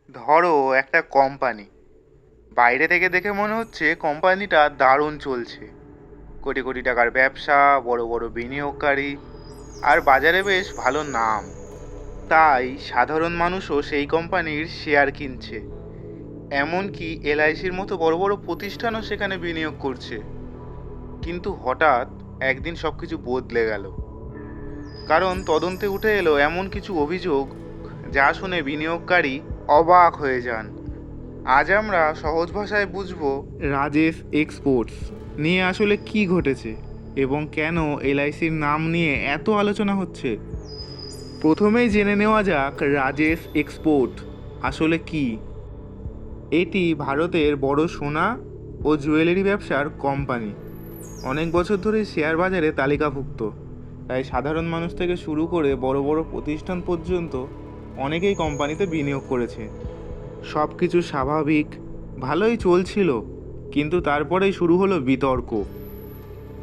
ধরো একটা কোম্পানি, বাইরে থেকে দেখে মনে হচ্ছে কোম্পানিটা দারুণ চলছে। কোটি কোটি টাকার ব্যবসা, বড় বড় বিনিয়োগকারী, আর বাজারে বেশ ভালো নাম। তাই সাধারণ মানুষও সেই কোম্পানির শেয়ার কিনছে। এমনকি এলআইসির মতো বড় বড় প্রতিষ্ঠানও সেখানে বিনিয়োগ করছে। কিন্তু হঠাৎ একদিন সবকিছু বদলে গেল। কারণ তদন্তে উঠে এলো এমন কিছু অভিযোগ যা শুনে বিনিয়োগকারী অবাক হয়ে যান। আজ আমরা সহজ ভাষায় বুঝবো রাজেশ এক্সপোর্টস নিয়ে আসলে কি ঘটেছে এবং কেন এলআইসির নাম নিয়ে এত আলোচনা হচ্ছে। প্রথমেই জেনে নেওয়া যাক রাজেশ এক্সপোর্ট আসলে কি। এটি ভারতের বড় সোনা ও জুয়েলারি ব্যবসার কোম্পানি। অনেক বছর ধরে শেয়ার বাজারে তালিকাভুক্ত। তাই সাধারণ মানুষ থেকে শুরু করে বড় বড় প্রতিষ্ঠান পর্যন্ত অনেকেই কোম্পানিতে বিনিয়োগ করেছে। সব কিছু স্বাভাবিক, ভালোই চলছিল, কিন্তু তারপরেই শুরু হলো বিতর্ক।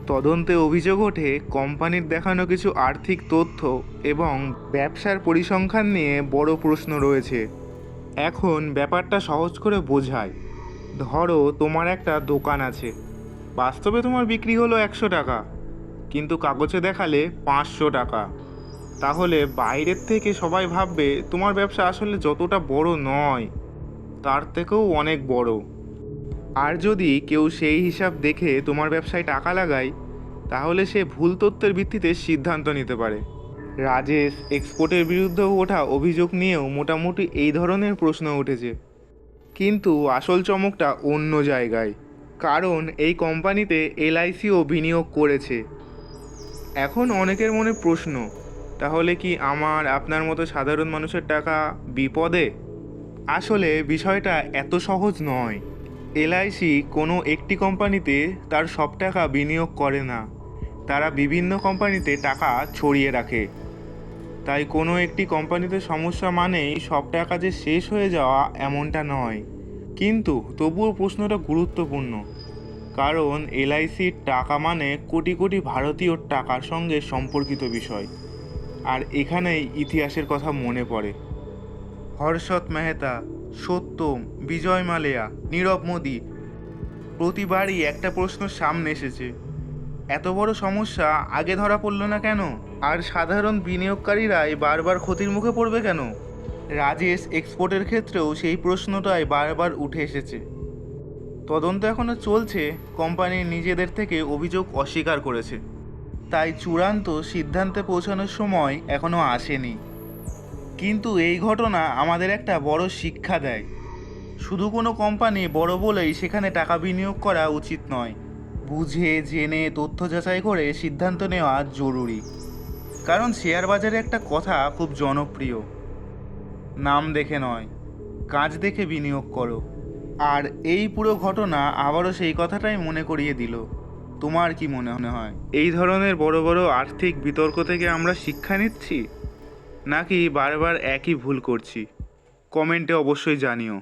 তদন্তে অভিযোগ ওঠে কোম্পানির দেখানো কিছু আর্থিক তথ্য এবং ব্যবসার পরিসংখ্যান নিয়ে বড় প্রশ্ন রয়েছে। এখন ব্যাপারটা সহজ করে বোঝায়। ধরো তোমার একটা দোকান আছে, বাস্তবে তোমার বিক্রি হলো 100 টাকা, কিন্তু কাগজে দেখালে 500 টাকা। তাহলে বাইরের থেকে সবাই ভাববে তোমার ব্যবসা আসলে যতটা বড় নয়, তার থেকেও অনেক বড়। আর যদি কেউ সেই হিসাব দেখে তোমার ব্যবসায় টাকা লাগায়, তাহলে সে ভুল তথ্যের ভিত্তিতে সিদ্ধান্ত নিতে পারে। রাজেশ এক্সপোর্টের বিরুদ্ধে ওঠা অভিযোগ নিয়েও মোটামুটি এই ধরনের প্রশ্ন উঠেছে। কিন্তু আসল চমকটা অন্য জায়গায়। কারণ এই কোম্পানিতে এলআইসিও বিনিয়োগ করেছে। এখন অনেকের মনে প্রশ্ন, তাহলে কি আমার আপনার মতো সাধারণ মানুষের টাকা বিপদে? আসলে বিষয়টা এত সহজ নয়। এলআইসি কোনো একটি কোম্পানিতে তার সব টাকা বিনিয়োগ করে না। তারা বিভিন্ন কোম্পানিতে টাকা ছড়িয়ে রাখে। তাই কোনো একটি কোম্পানিতে সমস্যা মানেই সব টাকা যে শেষ হয়ে যাওয়া এমনটা নয়। কিন্তু তবুও প্রশ্নটা গুরুত্বপূর্ণ, কারণ এলআইসির টাকা মানে কোটি কোটি ভারতীয় টাকার সঙ্গে সম্পর্কিত বিষয়। আর এখানেই ইতিহাসের কথা মনে পড়ে। হর্ষদ মেহতা, সত্যম, বিজয় মালিয়া, নীরব মোদি, প্রতিবারই একটা প্রশ্ন সামনে এসেছে, এত বড় সমস্যা আগে ধরা পড়ল না কেন? আর সাধারণ বিনিয়োগকারীরাই বারবার ক্ষতির মুখে পড়বে কেন? রাজেশ এক্সপোর্টের ক্ষেত্রেও সেই প্রশ্নটাই বারবার উঠে এসেছে। তদন্ত এখনও চলছে। কোম্পানির নিজেদের থেকে অভিযোগ অস্বীকার করেছে। তাই চূড়ান্ত সিদ্ধান্তে পৌঁছানোর সময় এখনও আসেনি। কিন্তু এই ঘটনা আমাদের একটা বড় শিক্ষা দেয়। শুধু কোনো কোম্পানি বড় বলেই সেখানে টাকা বিনিয়োগ করা উচিত নয়। বুঝে জেনে তথ্য যাচাই করে সিদ্ধান্ত নেওয়া জরুরি। কারণ শেয়ার বাজারে একটা কথা খুব জনপ্রিয়, নাম দেখে নয়, কাজ দেখে বিনিয়োগ করো। আর এই পুরো ঘটনা আবারও সেই কথাটাই মনে করিয়ে দিল। তোমার কি মনে হয়, এই ধরনের বড় বড় আর্থিক বিতর্ক থেকে আমরা শিক্ষা নিচ্ছি, নাকি বারবার একই ভুল করছি? কমেন্টে অবশ্যই জানিও।